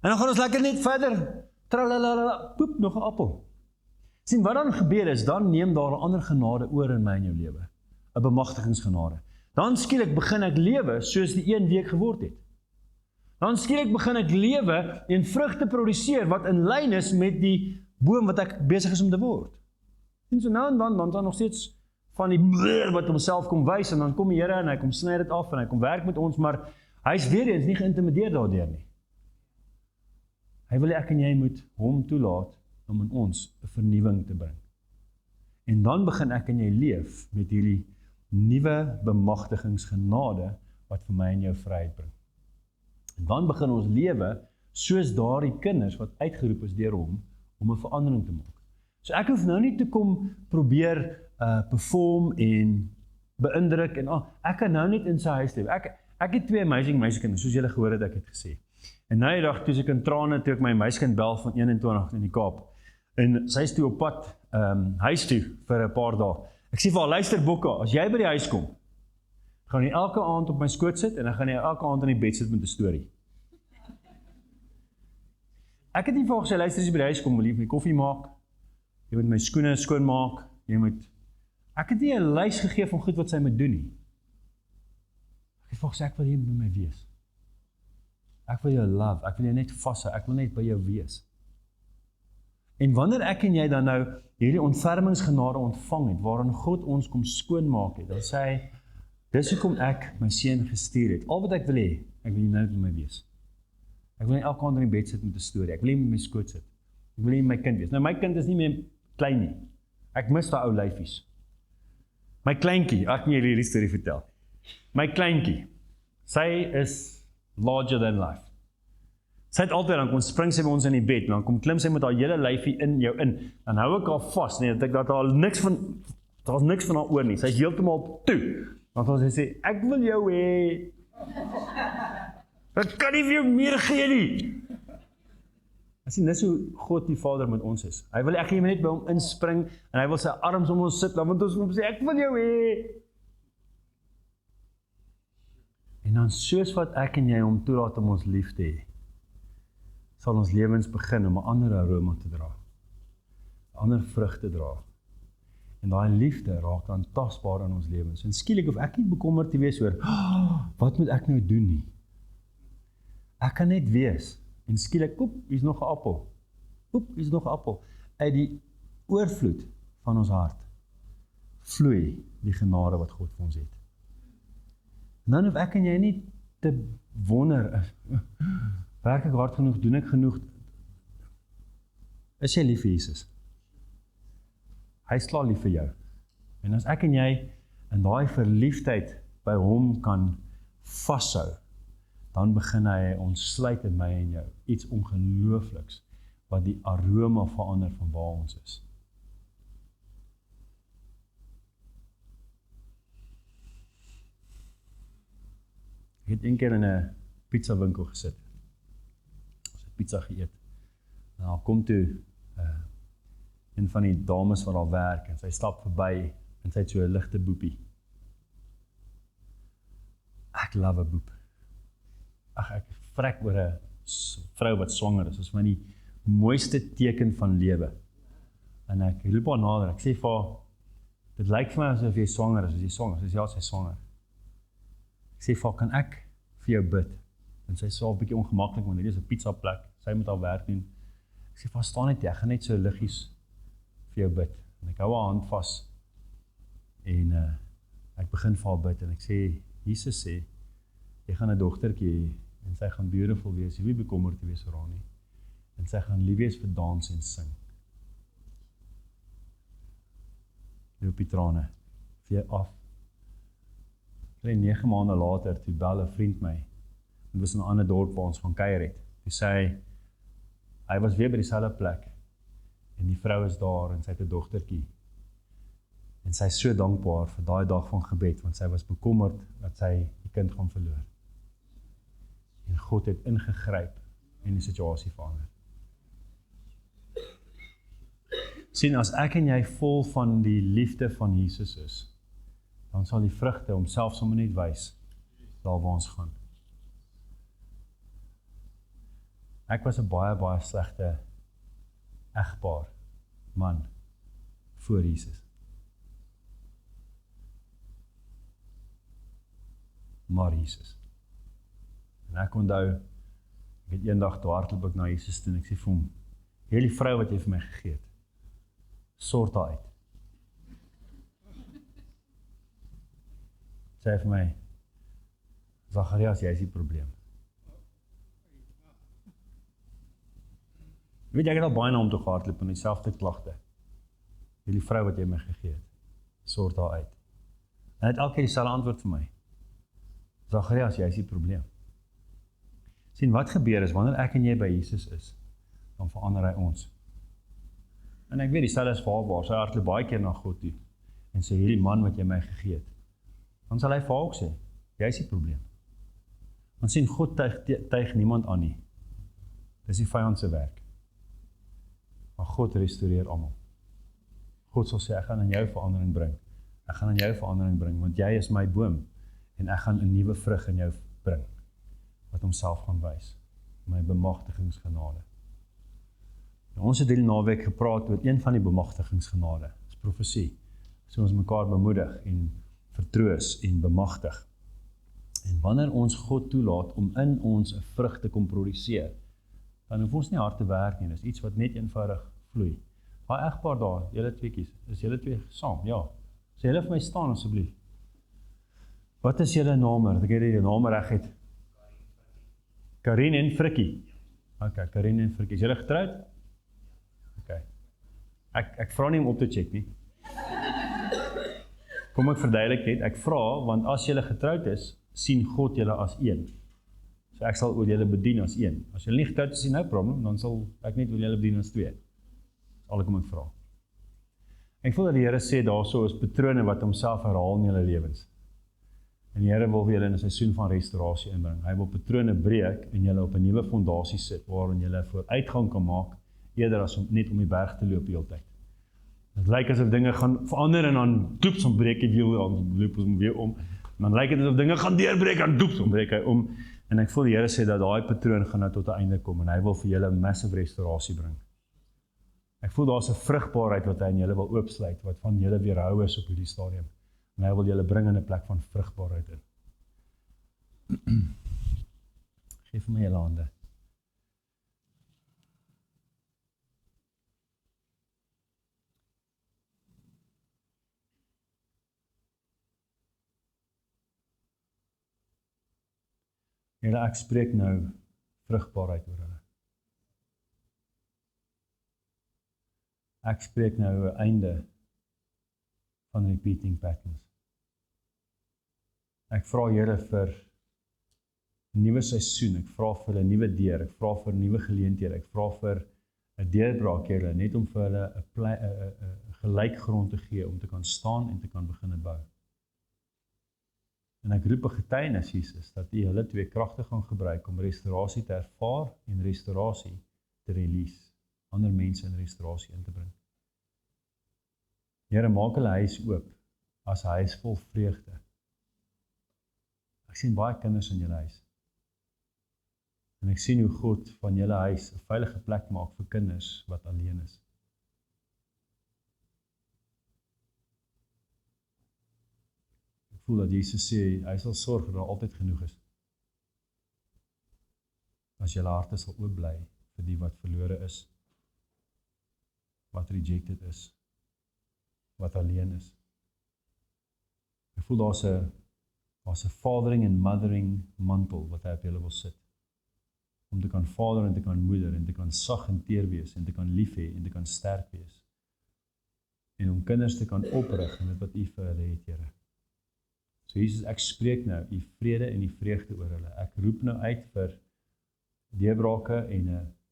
En dan gaan ons lekker net verder, tralalala, poep, nog 'n appel. Sien, wat dan gebeur is, dan neem daar 'n ander genade oor in my en jou lewe. 'n Bemagtigingsgenade. Dan skielik begin ek lewe soos die een wie ek geword het. Dan skielik begin ek lewe en vrugte produseer wat in lyn is met die boom wat ek besig is om te word. En so nou en dan nog steeds van die blur wat homself kom wys, en dan kom die Here en hy kom sny dit af en hy kom werk met ons, maar hy is weer eens nie geïntimideer daardeur nie. Hy wil ek en jy moet hom toelaat om in ons 'n vernuwing te bring. En dan begin ek en jy leef met hierdie nuwe bemagtigingsgenade wat vir my en jou vryheid bring. En dan begin ons lewe soos daardie kinders wat uitgeroep is deur hom om 'n verandering te maak. So ek hoef nou nie te kom probeer perform en beïndruk en ek kan nou net in sy huis lewe. Ek het 2 amazing meisiekinders, soos julle gehoor het ek het gesê. En nou die dag toe ek in trane toe ek my meisiekind bel van 21 in die Kaap. En sy is toe op pad huis toe vir 'n paar dae. Ek sê vir haar, luister Bokka, as jy by die huis kom, gaan jy elke aand op my skoot sit, en dan gaan jy elke aand in die bed sit met 'n storie. Ek het nie vir haar gesê, luister as jy by die huis kom, wil jy my koffie maak, jy moet my skoene skoon maak, ek het nie 'n lys gegee van goed wat sy moet doen nie. Ek het vir haar gesê, ek wil jy by my wees. Ek wil jou love, ek wil jou net vashou, ek wil net by jou wees. En wanneer ek en jy dan nou hierdie ontfermingsgenade ontvang het, waarin God ons kom skoonmaak het, dan sê hy, dis hoekom ek my seun gestuur het. Al wat ek wil hê, ek wil jy nou met my wees. Ek wil nie elke aand in die bed sit met 'n storie, ek wil nie met my skoot sit. Ek wil nie my kind wees. Nou my kind is nie meer klein nie. Ek mis daai ou lyfies. My kleintjie, ek kan julle hierdie storie vertel. My kleintjie, sy is larger than life. Sy het altyd, dan kom spring sy by ons in die bed, dan kom klim sy met haar hele lyfie in jou in, dan hou ek haar vas, nee, dat daar niks van haar oor nie, sy is heeltemal toe, dan sal sy sê, ek wil jou hê, ek kan nie vir jou meer gee nie. Dis hoe God die Vader met ons is, hy wil ek jy net by hom inspring, en hy wil sy arms om ons sit, dan moet ons hom sê, ek wil jou hê. En dan soos wat ek en jy hom toelaat om ons lief te hê, sal ons lewens begin om 'n ander aroma te dra, 'n ander vrug te dra. En daai liefde raak dan tasbaar in ons lewens. En skielik hoef ek nie bekommerd te wees oor, wat moet ek nou doen nie? Ek kan net wees, en skielik, hier's nog 'n appel. Hier's nog 'n appel. Uit die oorvloed van ons hart vloei die genade wat God vir ons het. En dan hoef ek en jy nie te wonder, werk ek hard genoeg, doen ek genoeg? Is jy lief vir Jesus? Hy is klaar lief vir jou. En as ek en jy in daai verliefdheid by hom kan vashou, dan begin hy ontsluit in my en jou. Iets ongeloofliks, wat die aroma verander van waar ons is. Ek het een keer in 'n pizza winkel gesit. Ons het pizza geëet. En dan kom toe een van die dames wat daar werk, en sy stap verby, en sy het so 'n ligte boepie. Ek love 'n boep. Ek vrek oor 'n vrou wat swanger is. Dit is my die mooiste teken van lewe. En ek loop haar nader, ek sê vir haar, dit lyk vir my asof jy swanger is, as jy swanger is. Sy sê, ja, sy is swanger. Ek sê vir haar, kan ek vir jou bid? En sy sê al 'n bietjie ongemaklik, want hier is 'n pizza plek, sy moet haar werk doen. Ek sê vir haar, staan net, ek gaan net so liggies vir jou bid. En ek hou haar hand vas, en ek begin vir haar bid, en ek sê, Jesus sê, jy gaan 'n dogtertjie hê, en sy gaan beautiful wees, jy wie bekommerd te wees oor haar nie, en sy gaan lief wees vir dans en sing. Loop die trane, vir af. 9 maande later, toe bel 'n vriend my, en was in 'n ander dorp waar ons gaan kuier het, toe sê hy was weer by dieselfde plek, en die vrou is daar, en sy het 'n dogtertjie, en sy is so dankbaar vir daai dag van gebed, want sy was bekommerd dat sy die kind gaan verloor. En God het ingegryp en die situasie verander. Sien, as ek en jy vol van die liefde van Jesus is, dan sal die vrugte homself sommer net wys, daar waar ons gaan. Ek was 'n baie slegte egpaar, man, voor Jesus. Maar Jesus. En ek onthou, ek het eendag toe hardloop ek na Jesus toe en ek sê vir hom, hierdie vrou wat jy vir my gegee het, sort haar uit. Sê vir my, Zacharias, jy is die probleem. Jy weet, ek het al baie na hom toe gehardloop en dieselfde klagte. Hierdie vrou wat jy my gegee het, sort haar uit. En hy het elke keer dieselfde antwoord vir my. Zacharias, jy is die probleem. Sien, wat gebeur is, wanneer ek en jy by Jesus is, dan verander hy ons. En ek weet, dieselfde is waar, sy hardloop baie keer na God toe, en sê, hierdie man wat jy my gegee het, dan sal hy vir haar ook sê, jy is die probleem. Want sien, God tuig niemand aan nie. Dis die vyand se werk. Maar God restoreer almal. God sal sê, ek gaan in jou verandering bring, Ek gaan aan jou verandering bring, want jy is my boom, en ek gaan 'n nuwe vrug in jou bring, wat homself gaan wys, my bemagtigingsgenade. En ons het hierdie naweek gepraat oor een van die bemagtigingsgenade, dis profesie, so ons mekaar bemoedig, en vertroos, en bemagtig. En wanneer ons God toelaat om in ons 'n vrug te kom produseer, dan hoef ons nie hard te werk nie, dis iets wat net eenvoudig vloei. Maar egpaar daar, julle tweekies, is julle twee saam? Ja. Sê julle vir my staan asseblief. Wat is julle name? Dat ek die name reg het. Karin en Frikkie. Okay, Karin en Frikkie. Is julle getroud? Okay. Ek vra nie om op te check nie. Kom ek verduidelik net, ek vra, want as julle getroud is, sien God julle as een. So ek sal oor julle bedien as een. As julle nie getroud is, no problem, dan sal ek net oor julle bedien as twee. Al kom ek vra. Ek voel dat die Here sê daarso is patrone wat homself herhaal in julle lewens. En die Here wil vir julle in 'n seisoen van restaurasie inbring. Hy wil patrone breek en julle op 'n nuwe fondasie sit waarin julle vooruitgang kan maak eerder as om net om die berg te loop die hele tyd. Dit lyk asof dinge gaan verander en dan doeps om breek die wiel, dan loop ons weer om. En dan lyk dit asof dinge gaan deurbreek en doeps om breek hy om. En ek voel die Here sê dat daai patroon gaan nou tot 'n einde kom en hy wil vir julle 'n massive restaurasie bring. Ek voel daar's 'n vrugbaarheid wat hy in julle wil oopsluit, wat van julle weerhou is op hierdie stadium. En hy wil julle bring in 'n plek van vrugbaarheid in. Geef vir my julle hande. Here, ek spreek nou vrugbaarheid oor hulle. Ek spreek nou 'n einde van repeating patterns. Ek vra Here vir 'n nuwe seisoen, ek vra vir 'n nuwe deur, ek vra vir nuwe geleenthede, ek vra vir 'n deurbraak, Here, net om vir hulle 'n gelykgrond te gee om te kan staan en te kan begin bou. En ek roep 'n getuienis, Jesus, dat U hulle twee kragtig gaan gebruik om restaurasie te ervaar en restaurasie te release, ander mense in restaurasie in te bring. Here, maak hulle huis oop as 'n huis vol vreugde. Ek sien baie kinders in julle huis. En ek sien hoe God van julle huis 'n veilige plek maak vir kinders wat alleen is. Ek voel dat Jesus sê, hy sal sorg dat daar altyd genoeg is. As julle harte sal oop bly vir die wat verlore is, wat rejected is, wat alleen is. Ek voel daar's 'n fathering en mothering mantel wat hy op julle wil sit. Om te kan vader en te kan moeder en te kan sag en teer wees en te kan lief hê en te kan sterk wees. En om kinders te kan oprig in dit wat U vir hulle het, Here. So Jesus, ek spreek nou U vrede en U vreugde oor hulle. Ek roep nou uit vir deurbrake en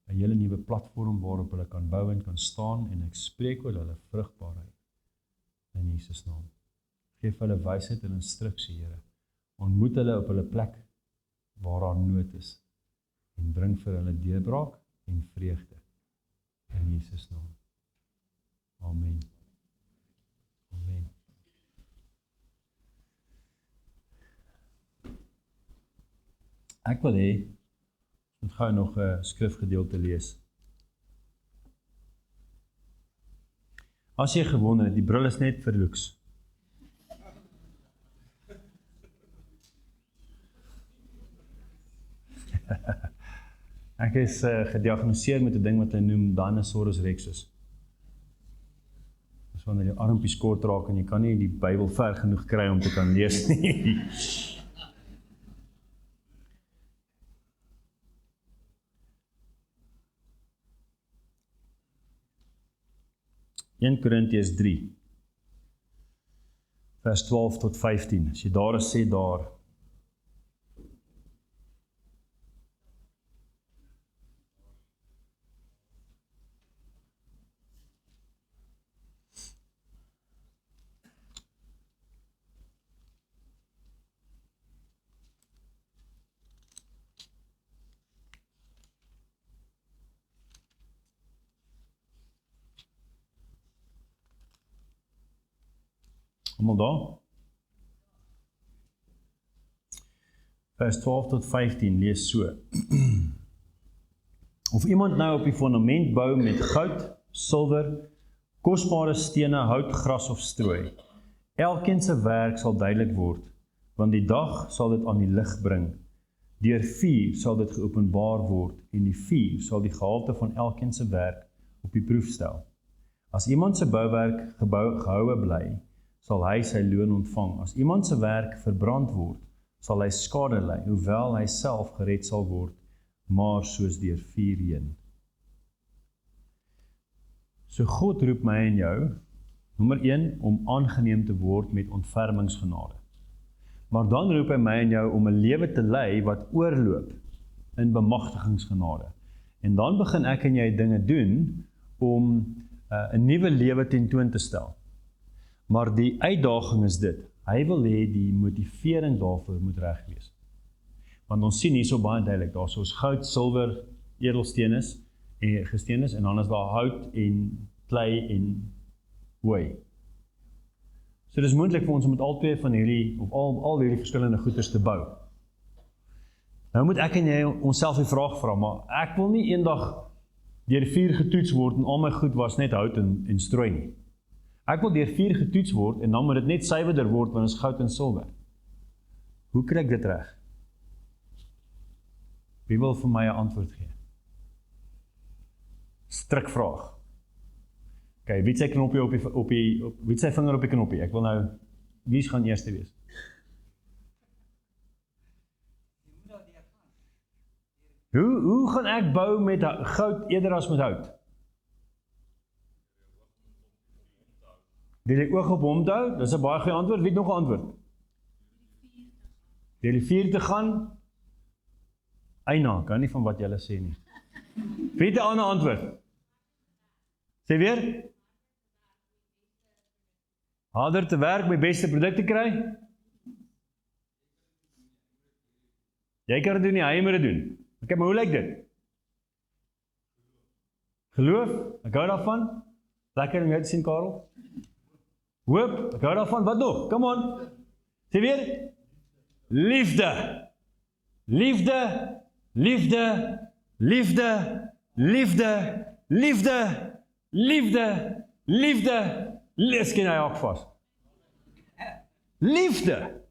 'n hele nuwe platform waarop hulle kan bou en kan staan en ek spreek oor hulle vrugbaarheid in Jesus naam. Geef hulle wysheid en instruksie, Here. Ontmoet hulle op hulle plek waar daar nood is en bring vir hulle deurbraak en vreugde in Jesus naam. Amen. Amen. Ek wil hê moet gou nog 'n skrifgedeelte lees. As jy gewonder het, die bril is net vir looks. Ek is gediagnoseer met 'n ding wat hulle noem Dinosaurus rexus. Dis wanneer jou armpies kort raak en jy kan nie die Bybel ver genoeg kry om te kan lees nie. 1 Korintiërs 3, vers 12 tot 15. As jy daar is, sê daar. Almal daar? Vers 12 tot 15 lees so. Of iemand nou op die fundament bou met goud, silwer, kosbare stene, hout, gras of strooi. Elkeen se werk sal duidelik word, want die dag sal dit aan die lig bring. Deur vuur sal dit geopenbaar word, en die vuur sal die gehalte van elkeen se werk op die proef stel. As iemand se bouwerk gehoue bly, sal hy sy loon ontvang. As iemand se werk verbrand word, sal hy skade ly, hoewel hy self gered sal word, maar soos deur vuur heen. So God roep my en jou, nommer 1, om aangeneem te word met ontfermingsgenade. Maar dan roep hy my en jou om 'n lewe te lei wat oorloop in bemagtigingsgenade. En dan begin ek en jy dinge doen om 'n nuwe lewe tentoon te stel. Maar die uitdaging is dit, hy wil hê die motivering daarvoor moet reg wees. Want ons sien hierso baie duidelik, daar is goud, silwer, edelstenes en gesteenes, en dan is daar hout en klei en hooi. So dis moontlik vir ons om met al twee van hierdie, of al hierdie verskillende goeders te bou. Nou moet ek en jy onsself die vraag vra, maar ek wil nie eendag deur vuur getoets word en al my goed was net hout en strooi nie. Ek wil deur vuur getoets word en dan moet dit net suiwerder word want ons goud en silwer. Hoe kry ek dit reg? Wie wil vir my 'n antwoord gee? Strikvraag. Okay, wie het sy knoppie wie het sy vinger op die knoppie? Ek wil nou, wie gaan eerste wees? Hoe gaan ek bou met goud eerder as met hout? Deur die oog op hom te hou, dis 'n baie goeie antwoord. Wie het nog 'n antwoord? Deur die vuur te gaan? Eina, kan nie van wat julle sê nie. Wie het 'n ander antwoord? Sê weer? Harder te werk, my beste produk te kry? Jy kan dit doen nie, hy moet dit doen. Okay, maar hoe lyk dit? Geloof, ek hou daarvan. Lekker om jou te sien, Karel. Hoop, ek hou daarvan. Wat nog? Come on. Sê weer? Liefde. Liefde, liefde, liefde, liefde, liefde, liefde, liefde. Lees ken hy ook vas. Liefde.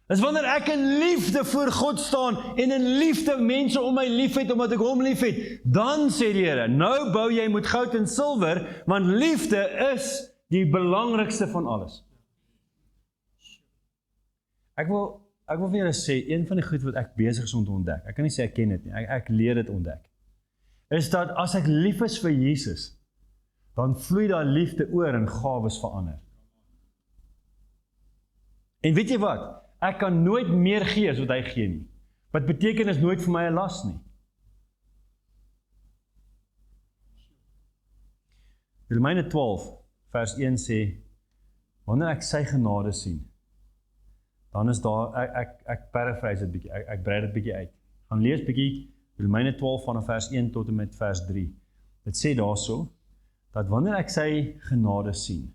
Dis wanneer ek in liefde voor God staan en in liefde mense om my lief het omdat ek hom lief het, dan sê die Here, nou bou jy met goud en silwer, want liefde is die belangrikste van alles. Ek wil vir julle sê, een van die goed wat ek besig is om te ontdek, ek kan nie sê ek ken dit nie, ek leer dit ontdek, is dat as ek lief is vir Jesus, dan vloei daar liefde oor en gawes vir ander. En weet jy wat? Ek kan nooit meer gee as wat hy gee nie. Wat beteken is nooit vir my 'n las nie. Romeine 12 vers 1 sê, wanneer ek sy genade sien, dan is daar, ek paraphrase dit bietjie, ek brei dit bietjie uit. Gaan lees bietjie Romeine 12 vanaf vers 1 tot en met vers 3. Dit sê daarso, dat wanneer ek sy genade sien,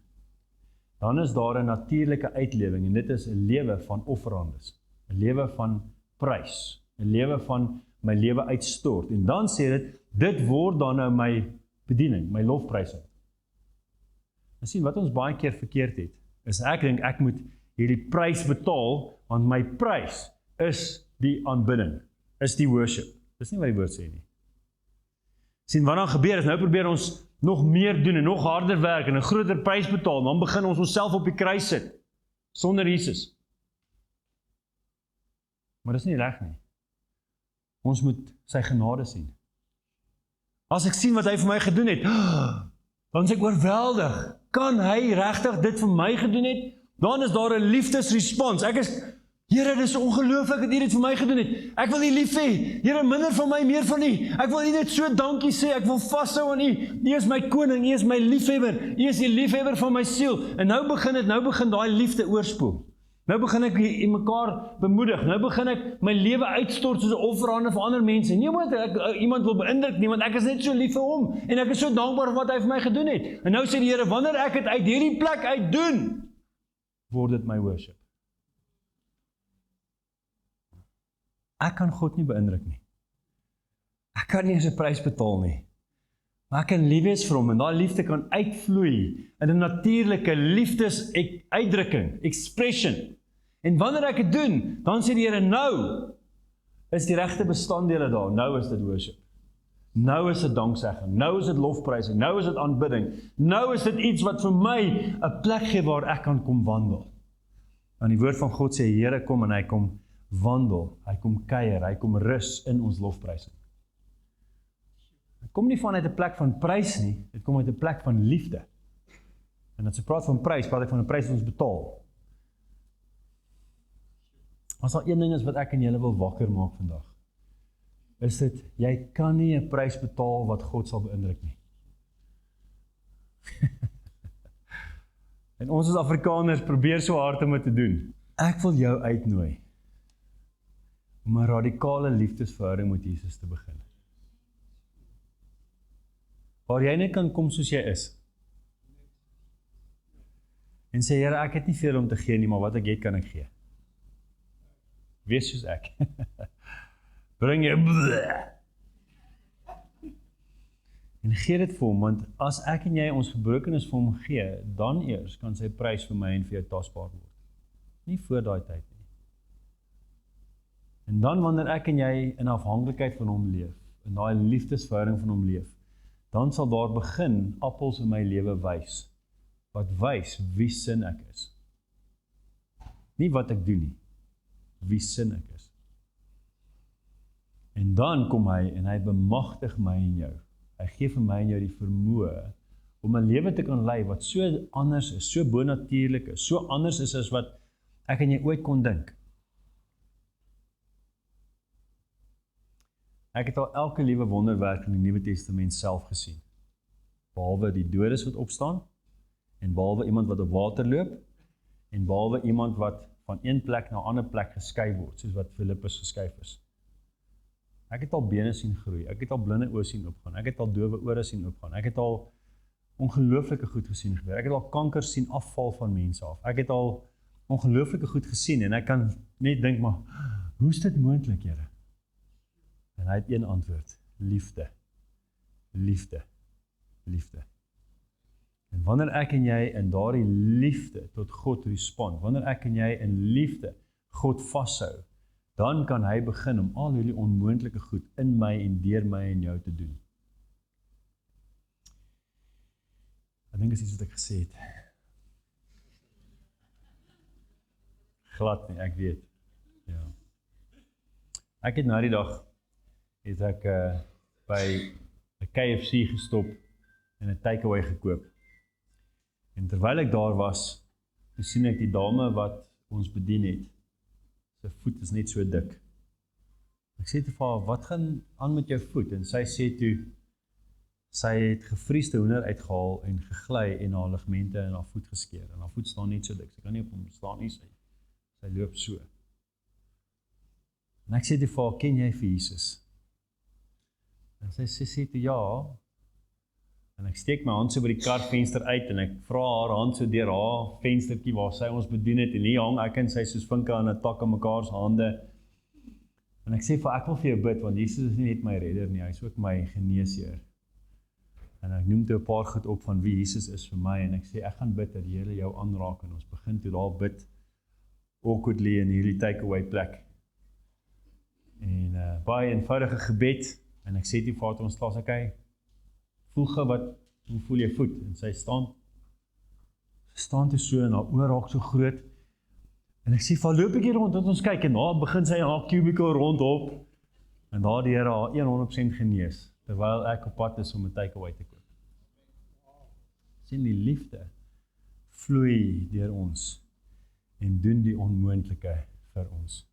dan is daar 'n natuurlike uitlewing, en dit is 'n lewe van offerandes, 'n lewe van prys, 'n lewe van my lewe uitstort, en dan sê dit word dan nou my bediening, my lofprysing. En sien, wat ons baie keer verkeerd het, is ek dink ek moet hierdie prys betaal, want my prys is die aanbidding, is die worship. Dis nie wat die woord sê nie. Sien, wat dan gebeur is, nou probeer ons nog meer doen en nog harder werk en 'n groter prys betaal, dan begin ons onsself op die kruis sit, sonder Jesus. Maar dis nie reg nie. Ons moet sy genade sien. As ek sien wat hy vir my gedoen het, dan is ek oorweldig. Kan hy regtig dit vir my gedoen het? Dan is daar 'n liefdesrespons. Ek is, Here, dis ongelooflik dat U dit vir my gedoen het. Ek wil U lief hê. Here, minder van my, meer van U. Ek wil U net so dankie sê. Ek wil vashou aan U. U is my koning, U is my liefhebber. U is die liefhebber van my siel. En nou begin daai liefde oorspoel. Nou begin ek mekaar bemoedig. Nou begin ek my lewe uitstort soos 'n offerande vir ander mense. Nie omdat ek iemand wil beïndruk nie, want ek is net so lief vir hom. En ek is so dankbaar vir wat hy vir my gedoen het. En nou sê die Here, wanneer ek dit uit hierdie plek uit doen, word dit my worship. Ek kan God nie beïndruk nie. Ek kan nie eens 'n prys betaal nie. Maar ek kan lief wees vir hom en daai liefde kan uitvloei in 'n natuurlike liefdesuitdrukking, expression. En wanneer ek dit doen, dan sê die Here, nou is die regte bestanddele daar. Nou is dit worship. Nou is dit danksegging. Nou is dit lofprysing. Nou is dit aanbidding. Nou is dit iets wat vir my 'n plek gee waar ek kan kom wandel. Want die woord van God sê, die Here kom en hy kom wandel, hy kom kuier, hy kom rus in ons lofprysing. Dit kom nie vanuit 'n plek van prys nie, dit kom uit 'n plek van liefde. En as ek praat van prys, praat ek van 'n prys wat ons betaal. As daar een ding is wat ek en julle wil wakker maak vandag, is dit, jy kan nie 'n prys betaal wat God sal beïndruk nie. En ons as Afrikaners probeer so hard om dit te doen. Ek wil jou uitnooi om 'n radikale liefdesverhouding met Jesus te begin. Waar jy net kan kom soos jy is. En sê, Here, ek het nie veel om te gee nie, maar wat ek het, kan ek gee. Wees soos ek. Bring jou en gee dit vir hom, want as ek en jy ons gebrokenis vir hom gee, dan eers kan sy prys vir my en vir jou tasbaar word. Nie voor daai tyd nie. En dan wanneer ek en jy in afhanklikheid van hom leef, in daai liefdesverhouding van hom leef, dan sal daar begin appels in my lewe wys, wat wys wie sin ek is. Nie wat ek doen nie, wie sin ek is. En dan kom hy en hy bemagtig my en jou. Hy gee vir my en jou die vermoë om 'n lewe te kan lei wat so anders is, so bonatuurlik is, so anders is as wat ek en jy ooit kon dink. Ek het al elke liewe wonderwerk in die Nuwe Testament self gesien. Behalwe die doodes wat opstaan, en behalwe iemand wat op water loop, en behalwe iemand wat van een plek na 'n ander plek geskei word, soos wat Filippus geskuif is. Ek het al bene sien groei, ek het al blinde oë sien opgaan, ek het al dowe ore sien opgaan, ek het al ongelooflike goed gesien gebeur, ek het al kanker sien afval van mense af, ek het al ongelooflike goed gesien, en ek kan net dink, maar, hoe is dit moontlik, Here? En hy het een antwoord, liefde, liefde, liefde. En wanneer ek en jy in daardie liefde tot God respond, wanneer ek en jy in liefde God vashou, dan kan hy begin om al hierdie onmoontlike goed in my en deur my en jou te doen. Ek dink is iets wat ek gesê het. Glad nie, ek weet. Ja. Ek het na die dag, het ek by 'n KFC gestop en 'n takeaway gekoop. En terwyl ek daar was, sien ek die dame wat ons bedien het. Sy voet is net so dik. Ek sê toe vir haar, wat gaan aan met jou voet? En sy sê toe, sy het gevriesde hoender uitgehaal en gegly en haar ligamente in haar voet geskeur. En haar voet staan net so dik, sy kan nie op hom staan nie, sy loop so. En ek sê toe vir haar, ken jy vir Jesus? En sy sê toe, ja. En ek steek my hand so by die karvenster uit en ek vra haar hand so deur haar venstertjie waar sy ons bedien het en hier hang ek en sy soos vinke aan 'n tak in mekaar se hande. En ek sê vir ek wil vir jou bid want Jesus is nie net my redder nie, hy is ook my geneesheer. En ek noem toe 'n paar goed op van wie Jesus is vir my en ek sê ek gaan bid dat die Here jou aanraak en ons begin toe daar bid awkwardly in hierdie takeaway plek. En baie eenvoudige gebed en ek sê toe vir ons klas okay. Hoe voel jy voet? En sy staan toe so en haar oë raak so groot. En ek sê, val loop ek hier rond, dat ons kyk, en daar begin sy in haar cubicle rondop, en daar die Here haar 100% genees, terwyl ek op pad is om 'n takeaway te koop. Sien die liefde vloei deur ons, en doen die onmoontlike vir ons.